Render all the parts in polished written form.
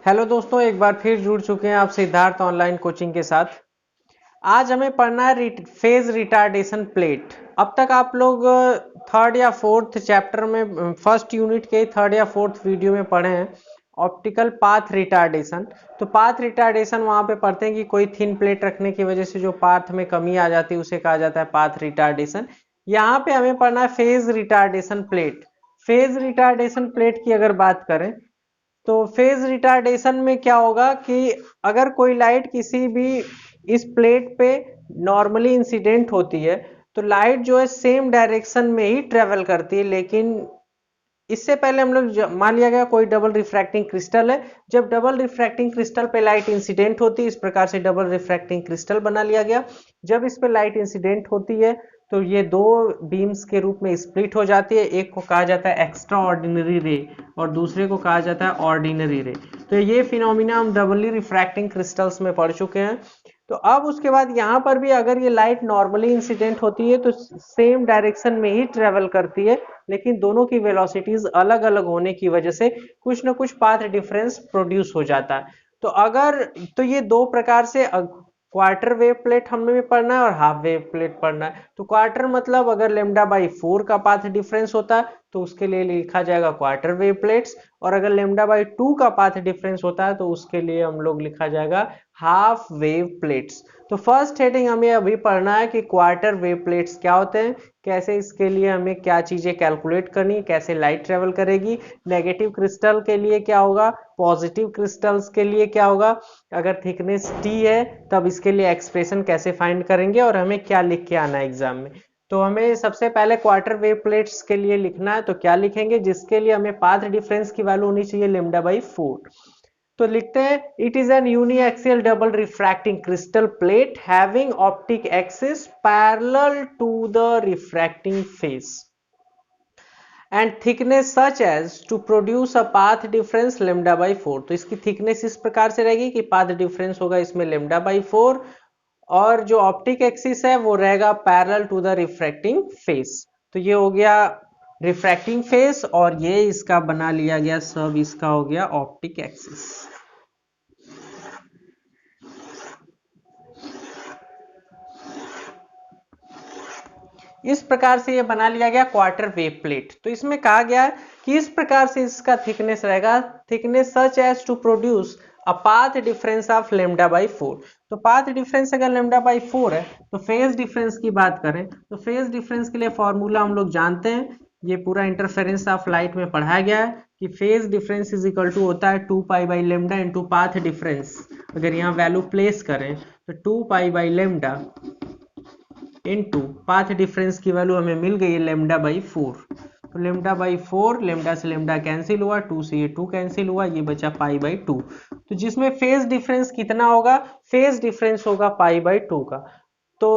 Hello दोस्तों, एक बार फिर जुड़ चुके हैं आप सिद्धार्थ ऑनलाइन कोचिंग के साथ। आज हमें पढ़ना है फेज रिटार्डेशन प्लेट। अब तक आप लोग थर्ड या फोर्थ चैप्टर में फर्स्ट यूनिट के थर्ड या फोर्थ वीडियो में पढ़े हैं ऑप्टिकल पाथ रिटार्डेशन। तो पाथ रिटार्डेशन वहां पे पढ़ते हैं कि कोई थिन प्लेट रखने की वजह से जो पाथ में कमी आ जाती है उसे कहा जाता है पाथ रिटार्डेशन। यहाँ पे हमें पढ़ना है phase retardation plate. Phase retardation plate की अगर बात करें तो फेज रिटार्डेशन में क्या होगा कि अगर कोई लाइट किसी भी इस प्लेट पे नॉर्मली इंसिडेंट होती है तो लाइट जो है सेम डायरेक्शन में ही ट्रेवल करती है। लेकिन इससे पहले हम लोग मान लिया गया कोई डबल रिफ्रैक्टिंग क्रिस्टल है। जब डबल रिफ्रैक्टिंग क्रिस्टल पे लाइट इंसिडेंट होती है, इस प्रकार से डबल रिफ्रैक्टिंग क्रिस्टल बना लिया गया। जब इस पे लाइट इंसिडेंट होती है तो ये दो बीम्स के रूप में स्प्लिट हो जाती है। एक को कहा जाता है एक्स्ट्रा ऑर्डिनरी रे और दूसरे को कहा जाता है ऑर्डिनरी रे। तो ये फिनोमिना हम डबली रिफ्रैक्टिंग क्रिस्टल्स में पढ़ चुके हैं। तो अब उसके बाद यहाँ पर भी अगर ये लाइट नॉर्मली इंसिडेंट होती है तो सेम डायरेक्शन में ही ट्रेवल करती है, लेकिन दोनों की वेलोसिटीज अलग अलग होने की वजह से कुछ ना कुछ पाथ डिफरेंस प्रोड्यूस हो जाता है। तो अगर तो ये दो प्रकार से क्वार्टर वेव प्लेट हमें भी पढ़ना है और हाफ वेव प्लेट पढ़ना है। तो क्वार्टर मतलब अगर लेमडा बाई 4 का पाथ डिफरेंस होता है तो उसके लिए लिखा जाएगा क्वार्टर वेव प्लेट्स, और अगर लेमडा बाई 2 का पाथ डिफरेंस होता है तो उसके लिए हम लोग लिखा जाएगा हाफ वेव प्लेट्स। तो फर्स्ट हेडिंग हमें अभी पढ़ना है कि क्वार्टर वेव प्लेट्स क्या होते हैं, कैसे इसके लिए हमें क्या चीजें कैलकुलेट करनी है, कैसे लाइट ट्रेवल करेगी, नेगेटिव क्रिस्टल के लिए क्या होगा, पॉजिटिव क्रिस्टल्स के लिए क्या होगा, अगर थिकनेस टी है तब इसके लिए एक्सप्रेशन कैसे फाइंड करेंगे और हमें क्या लिख के आना है एग्जाम में। तो हमें सबसे पहले क्वार्टर वेव प्लेट्स के लिए लिखना है। तो क्या लिखेंगे, जिसके लिए हमें पाथ डिफरेंस की वैल्यू होनी चाहिए लेमडा बाई 4। तो लिखते हैं it is an uniaxial double refracting crystal plate having optic axis parallel to the refracting face and thickness such as to produce a path difference lambda by 4। तो इसकी thickness इस प्रकार से रहेगी कि पाथ डिफरेंस होगा इसमें लेमडा बाई 4, और जो ऑप्टिक एक्सिस है वो रहेगा parallel to the refracting face. तो ये हो गया रिफ्रैक्टिंग फेस और ये इसका बना लिया गया सब, इसका हो गया ऑप्टिक एक्सिस। इस प्रकार से ये बना लिया गया क्वार्टर वेव प्लेट। तो इसमें कहा गया है कि इस प्रकार से इसका थिकनेस रहेगा, thickness such as to produce a path difference of lambda by 4। तो पाथ डिफरेंस अगर लेमडा बाई 4 है तो फेज डिफरेंस की बात करें तो फेज डिफरेंस के लिए फॉर्मूला हम लोग जानते हैं, ये पूरा इंटरफेरेंस ऑफ लाइट में पढ़ाया गया है कि phase difference is equal to होता है 2 pi by lambda into path difference. अगर यहाँ वैल्यू प्लेस करें तो 2 pi by lambda into path difference की वैल्यू हमें मिल गई है लेमडा बाई 4। तो लेमडा बाई 4, लेमडा से लेमडा कैंसिल हुआ, 2 से ये 2 कैंसिल हुआ, ये बचा पाई बाई 2। तो जिसमें फेज डिफरेंस कितना होगा, फेज डिफरेंस होगा पाई बाई 2 का। तो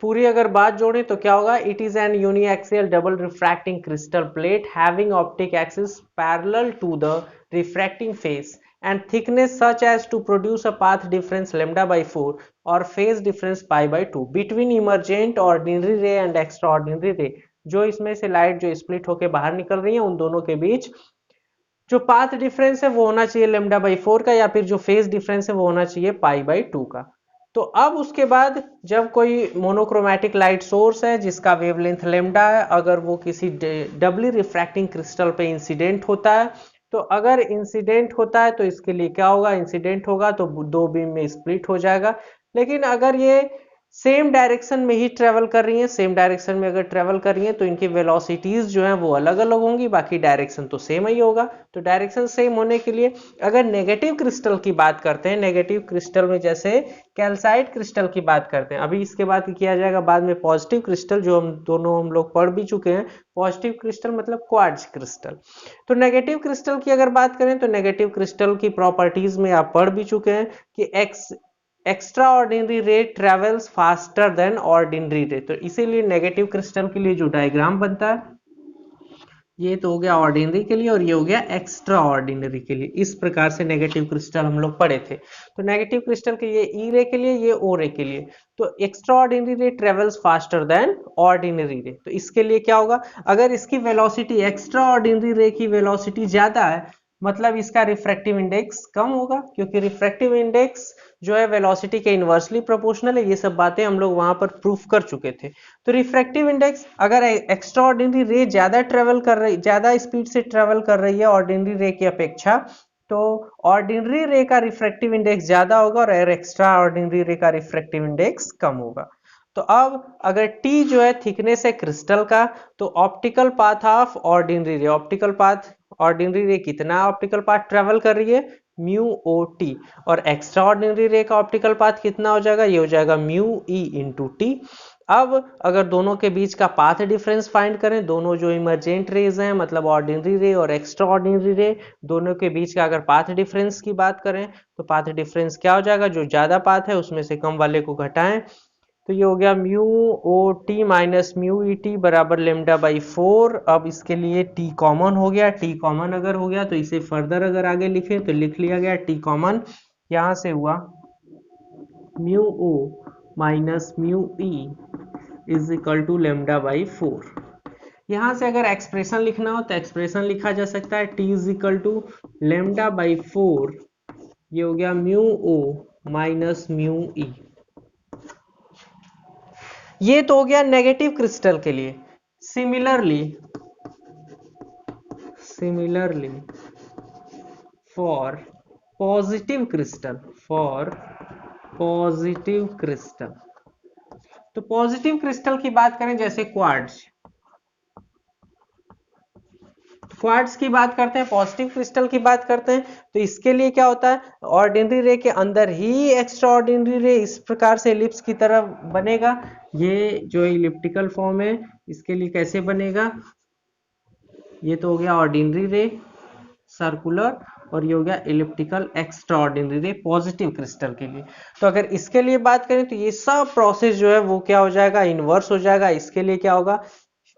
पूरी अगर बात जोड़े तो क्या होगा, it is an uniaxial double refracting crystal plate having optic axis parallel to the refracting face and thickness such as to produce a path difference lambda by 4 or phase difference pi by 2 between emergent ordinary ray and extraordinary ray। जो इसमें से light जो split होकर बाहर निकल रही है उन दोनों के बीच जो पाथ डिफरेंस है वो होना चाहिए लेमडा बाई 4 का, या फिर जो फेज डिफरेंस है वो होना चाहिए पाई बाई 2 का। तो अब उसके बाद जब कोई मोनोक्रोमैटिक लाइट सोर्स है जिसका वेवलेंथ लेमडा है, अगर वो किसी डबली रिफ्रैक्टिंग क्रिस्टल पे इंसिडेंट होता है, तो अगर इंसिडेंट होता है तो इसके लिए क्या होगा, इंसिडेंट होगा तो दो बीम में स्प्लिट हो जाएगा। लेकिन अगर ये सेम डायरेक्शन में ही ट्रेवल कर रही है, सेम डायरेक्शन में अगर ट्रेवल कर रही है तो इनकी वेलोसिटीज जो है वो अलग अलग होंगी, बाकी डायरेक्शन तो सेम ही होगा। तो डायरेक्शन सेम होने के लिए अगर नेगेटिव क्रिस्टल की बात करते हैं, नेगेटिव क्रिस्टल में जैसे कैल्साइट क्रिस्टल की बात करते हैं, अभी इसके बाद किया जाएगा बाद में पॉजिटिव क्रिस्टल जो हम लोग पढ़ भी चुके हैं। पॉजिटिव क्रिस्टल मतलब क्वार्ट्ज क्रिस्टल। तो नेगेटिव क्रिस्टल की अगर बात करें तो नेगेटिव क्रिस्टल की प्रॉपर्टीज में आप पढ़ भी चुके हैं कि extra ordinary ray travels faster then ordinary ray. तो इसीलिए नेगेटिव क्रिस्टल के लिए जो डायग्राम बनता है ये तो हो गया ऑर्डिनरी के लिए और ये हो गया एक्स्ट्रा ऑर्डिनरी के लिए। इस प्रकार से नेगेटिव क्रिस्टल हम लोग पढ़े थे। तो नेगेटिव क्रिस्टल के ये ई रे के लिए, ये ओ रे के लिए। तो extra ordinary ray travels faster then ordinary ray. तो इसके लिए क्या होगा, अगर इसकी वेलोसिटी एक्स्ट्रा ऑर्डिनरी रे की वेलोसिटी ज्यादा है मतलब इसका रिफ्रैक्टिव इंडेक्स कम होगा, क्योंकि रिफ्रैक्टिव इंडेक्स जो है वेलोसिटी के इन्वर्सली प्रोपोर्शनल है। ये सब बातें हम लोग वहां पर प्रूफ कर चुके थे। तो रिफ्रैक्टिव इंडेक्स अगर एक्स्ट्रा ऑर्डिनरी रे ज्यादा ट्रेवल कर रही, ज्यादा स्पीड से ट्रेवल कर रही है ऑर्डिनरी रे की अपेक्षा, तो ऑर्डिनरी रे का रिफ्रैक्टिव इंडेक्स ज्यादा होगा और एक्स्ट्रा ऑर्डिनरी रे का रिफ्रैक्टिव इंडेक्स कम होगा। तो अब अगर टी जो है थिकनेस है क्रिस्टल का, तो ऑप्टिकल पाथ ऑफ ऑर्डिनरी रे, ऑप्टिकल पाथ ऑर्डिनरी रे कितना ऑप्टिकल पाथ ट्रेवल कर रही है, म्यू ओ टी, और एक्स्ट्रा ऑर्डिनरी रे का ऑप्टिकल पाथ कितना हो जाएगा, ये हो जाएगा म्यू ई इंटू टी। अब अगर दोनों के बीच का पाथ डिफरेंस फाइंड करें, दोनों जो इमर्जेंट रेज हैं मतलब ऑर्डिनरी रे और एक्स्ट्रा ऑर्डिनरी रे, दोनों के बीच का अगर पाथ डिफरेंस की बात करें तो पाथ डिफरेंस क्या हो जाएगा, जो ज्यादा पाथ है उसमें से कम वाले को घटाएं, तो ये हो गया म्यू ओ टी माइनस म्यू ई टी बराबर लेमडा बाई 4। अब इसके लिए टी कॉमन हो गया, टी कॉमन अगर हो गया तो इसे फर्दर अगर आगे लिखें तो लिख लिया गया टी कॉमन, यहां से हुआ mu O minus mu E is equal to lambda by 4। यहां से अगर एक्सप्रेशन लिखना हो तो एक्सप्रेशन लिखा जा सकता है T is equal to lambda by 4, ये हो गया म्यू ओ माइनस म्यू ई। ये तो हो गया नेगेटिव क्रिस्टल के लिए। Similarly for positive crystal, for positive crystal, तो पॉजिटिव क्रिस्टल की बात करें जैसे क्वार्ट्ज, क्वार्ट्ज की बात करते हैं, पॉजिटिव क्रिस्टल की बात करते हैं, तो इसके लिए क्या होता है, ऑर्डिनरी रे के अंदर ही एक्स्ट्रा ऑर्डिनरी रे इस प्रकार से एलिप्स की तरह बनेगा। ये जो इलिप्टिकल फॉर्म है इसके लिए कैसे बनेगा, ये तो हो गया ऑर्डिनरी रे सर्कुलर, और ये हो गया इलिप्टिकल एक्स्ट्रा ऑर्डिनरी रे पॉजिटिव क्रिस्टल के लिए। तो अगर इसके लिए बात करें तो ये सब प्रोसेस जो है वो क्या हो जाएगा, इनवर्स हो जाएगा। इसके लिए क्या होगा,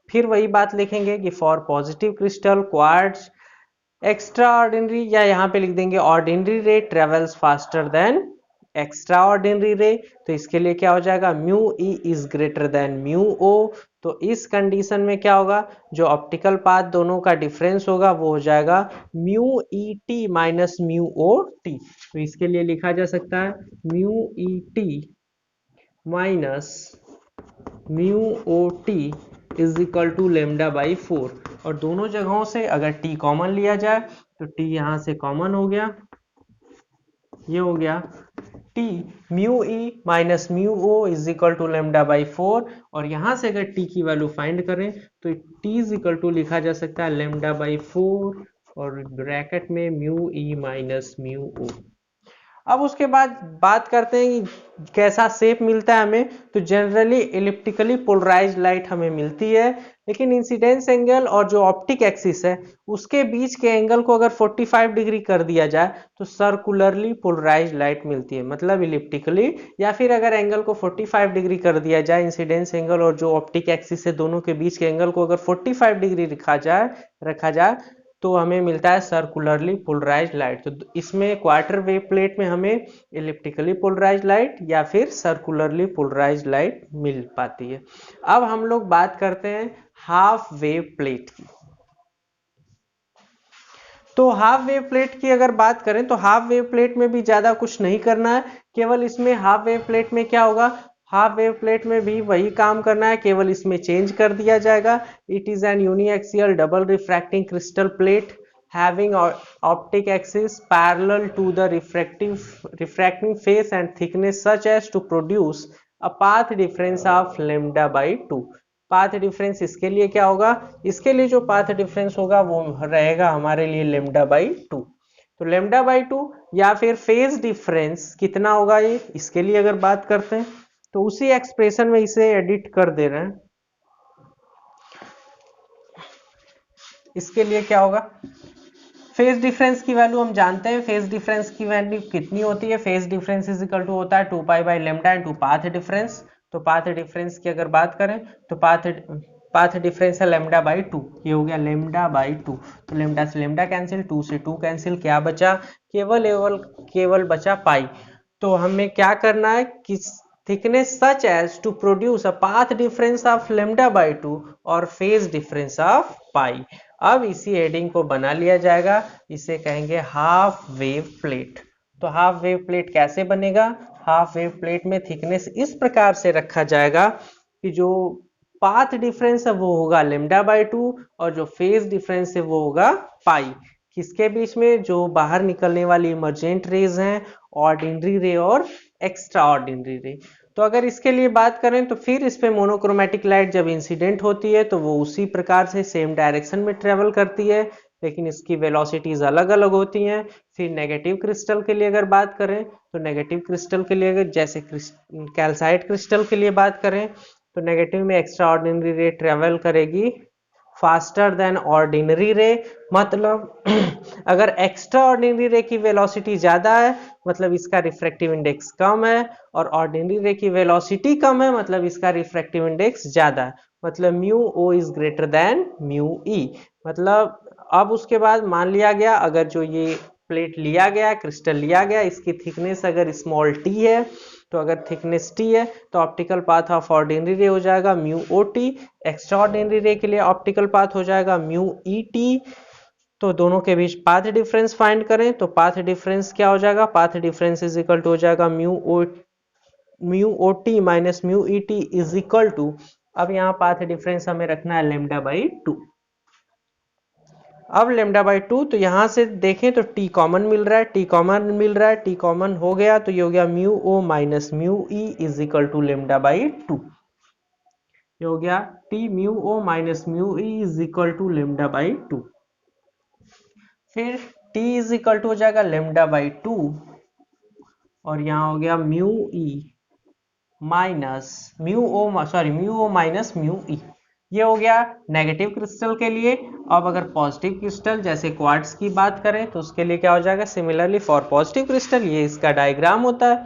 फिर वही बात लिखेंगे कि for positive crystal quartz extraordinary, या यहाँ पे लिख देंगे ordinary ray travels faster than extraordinary ray, तो इसके लिए क्या हो जाएगा, mu E is greater than mu o. तो इस कंडीशन में क्या होगा, जो ऑप्टिकल पाथ दोनों का डिफरेंस होगा वो हो जाएगा mu E T minus mu ओ टी। तो इसके लिए लिखा जा सकता है mu E T minus mu O T is equal to lambda by 4, और दोनों जगहों से अगर टी कॉमन लिया जाए तो टी यहां से कॉमन हो गया, ये हो गया T mu E minus mu O is equal to lambda by 4, और यहां से अगर टी की वैल्यू फाइंड करें तो टी इज इक्वल टू लिखा जा सकता है लेमडा बाई 4 और ब्रैकेट में म्यू ई माइनस म्यू ओ। अब उसके बाद बात करते हैं कि कैसा शेप मिलता है हमें, तो जनरली एलिप्टिकली पोलराइज्ड लाइट हमें मिलती है, लेकिन इंसिडेंस एंगल और जो ऑप्टिक एक्सिस है उसके बीच के एंगल को अगर 45 डिग्री कर दिया जाए तो सर्कुलरली पोलराइज्ड लाइट मिलती है, मतलब इलिप्टिकली, या फिर अगर एंगल को 45 डिग्री कर दिया जाए, इंसिडेंस एंगल और जो ऑप्टिक एक्सिस है दोनों के बीच के एंगल को अगर 45 डिग्री रखा जाए तो हमें मिलता है सर्कुलरली पोलराइज्ड लाइट। तो इसमें क्वार्टर वेव प्लेट में हमें इलिप्टिकली पोलराइज्ड लाइट या फिर सर्कुलरली पोलराइज्ड लाइट मिल पाती है। अब हम लोग बात करते हैं हाफ वेव प्लेट की। तो हाफ वेव प्लेट की अगर बात करें तो हाफ वेव प्लेट में भी ज्यादा कुछ नहीं करना है, केवल इसमें हाफ वेव प्लेट में क्या होगा, हाफ वेव प्लेट में भी वही काम करना है, केवल इसमें चेंज कर दिया जाएगा। It is an uniaxial double refracting crystal plate having optic axis parallel to the refracting face and thickness such as to produce a path difference of lambda by 2। Path difference इसके लिए क्या होगा, इसके लिए जो पाथ डिफरेंस होगा वो रहेगा हमारे लिए लेमडा बाई 2। तो लेमडा बाई 2 या फिर फेज डिफरेंस कितना होगा, ये इसके लिए अगर बात करते हैं तो उसी एक्सप्रेशन में इसे एडिट कर दे रहे हैं। इसके लिए क्या होगा, फेज डिफरेंस की वैल्यू हम जानते हैं, फेज डिफरेंस की वैल्यू कितनी होती है, phase difference is equal to होता है 2 pi by lambda into path difference. तो पाथ डिफरेंस की अगर बात करें तो पाथ डिफरेंस है लेमडा बाई 2, ये हो गया लेमडा बाई 2। तो लेमडा से लेमडा कैंसिल, 2 से 2 कैंसिल, क्या बचा, केवल बचा पाई। तो हमें क्या करना है कि thickness such as to produce a path difference of lambda by 2 और phase difference of pi। अब इसी हेडिंग को बना लिया जाएगा, इसे कहेंगे हाफ वेव प्लेट। तो हाफ वेव प्लेट कैसे बनेगा? हाफ वेव प्लेट में थिकनेस इस प्रकार से रखा जाएगा कि जो पाथ डिफरेंस है वो होगा λ/2 और जो फेज डिफरेंस है वो होगा पाई। किसके बीच में? जो बाहर निकलने वाली इमर्जेंट रेज हैं, ऑर्डिनरी रे और एक्स्ट्रा ऑर्डिनरी रे। तो अगर इसके लिए बात करें तो फिर इस पे मोनोक्रोमेटिक लाइट जब इंसिडेंट होती है तो वो उसी प्रकार से सेम डायरेक्शन में ट्रेवल करती है, लेकिन इसकी वेलोसिटीज अलग अलग होती हैं। फिर नेगेटिव क्रिस्टल के लिए अगर बात करें तो नेगेटिव क्रिस्टल के लिए, अगर जैसे कैल्साइट क्रिस्टल के लिए बात करें तो नेगेटिव में एक्स्ट्रा ऑर्डिनरी रे ट्रेवल करेगी फास्टर देन ऑर्डिनरी रे। मतलब अगर एक्स्ट्रा ऑर्डिनरी रे की वेलोसिटी ज्यादा है मतलब इसका रिफ्रैक्टिव इंडेक्स कम है, और ऑर्डिनरी रे की वेलोसिटी कम है मतलब इसका रिफ्रैक्टिव इंडेक्स ज्यादा है। मतलब mu O is greater than mu e. मतलब अब उसके बाद मान लिया गया, अगर जो ये प्लेट लिया गया, क्रिस्टल लिया गया, इसकी थिकनेस अगर स्मॉल टी है, तो अगर थिकनेस टी है तो optical path of ordinary ray हो जाएगा म्यू ओ टी। एक्स्ट्रा ऑर्डिनरी रे के लिए ऑप्टिकल पाथ हो जाएगा म्यू ई टी। तो दोनों के बीच पाथ डिफरेंस फाइंड करें तो पाथ डिफरेंस क्या हो जाएगा? Path difference is equal to हो जाएगा mu O T minus mu E T is equal to, अब यहाँ पाथ डिफरेंस हमें रखना है λ/2। अब λ/2, तो यहां से देखें तो t कॉमन मिल रहा है, t कॉमन मिल रहा है, t कॉमन हो गया तो ये हो गया mu O minus mu E is equal to λ/2। ये हो गया t mu O minus mu E is equal to λ/2। फिर t इज इक्वल टू हो जाएगा λ/2 और यहाँ हो गया म्यू ई माइनस म्यू ओ माइनस म्यू ई। ये हो गया नेगेटिव क्रिस्टल के लिए। अब अगर पॉजिटिव क्रिस्टल जैसे क्वार्ट्ज की बात करें तो उसके लिए क्या हो जाएगा? सिमिलरली फॉर पॉजिटिव क्रिस्टल, ये इसका डायग्राम होता है।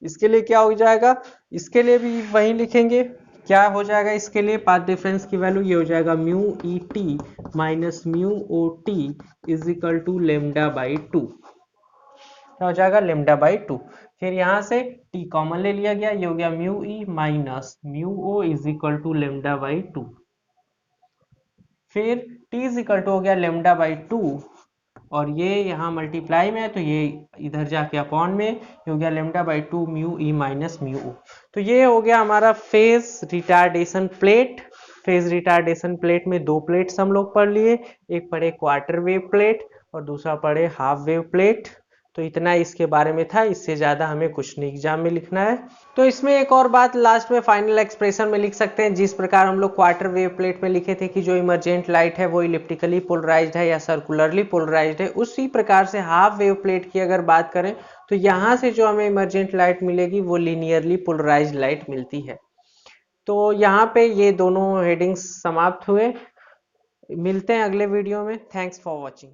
इसके लिए क्या हो जाएगा? इसके लिए भी वही लिखेंगे। क्या हो जाएगा इसके लिए? पाथ डिफरेंस की वैल्यू ये हो जाएगा mu E T minus mu O T is equal to λ/2। क्या हो जाएगा? λ/2। फिर यहां से t कॉमन ले लिया गया, ये हो गया mu E minus mu O is equal to λ/2। फिर t इज इक्वल टू हो गया λ/2 और ये यहाँ मल्टीप्लाई में है तो ये इधर जाके अपॉन में, ये हो गया λ/2 mu E minus mu o. तो ये हो गया हमारा phase retardation plate. Phase retardation plate में दो प्लेट्स हम लोग पढ़ लिए, एक पढ़े क्वार्टर वेव प्लेट और दूसरा पढ़े हाफ वेव प्लेट। तो इतना इसके बारे में था, इससे ज़्यादा हमें कुछ नहीं एग्जाम में लिखना है। तो इसमें एक और बात लास्ट में फाइनल एक्सप्रेशन में लिख सकते हैं, जिस प्रकार हम लोग क्वार्टर वेव प्लेट में लिखे थे कि जो इमर्जेंट लाइट है वो इलिप्टिकली पोलराइज्ड है या सर्कुलरली पोलराइज्ड है, उसी प्रकार से हाफ वेव प्लेट की अगर बात करें तो यहाँ से जो हमें इमर्जेंट लाइट मिलेगी वो लीनियरली पोलराइज्ड लाइट मिलती है। तो यहाँ पे ये दोनों हेडिंग्स समाप्त हुए। मिलते हैं अगले वीडियो में। Thanks for watching.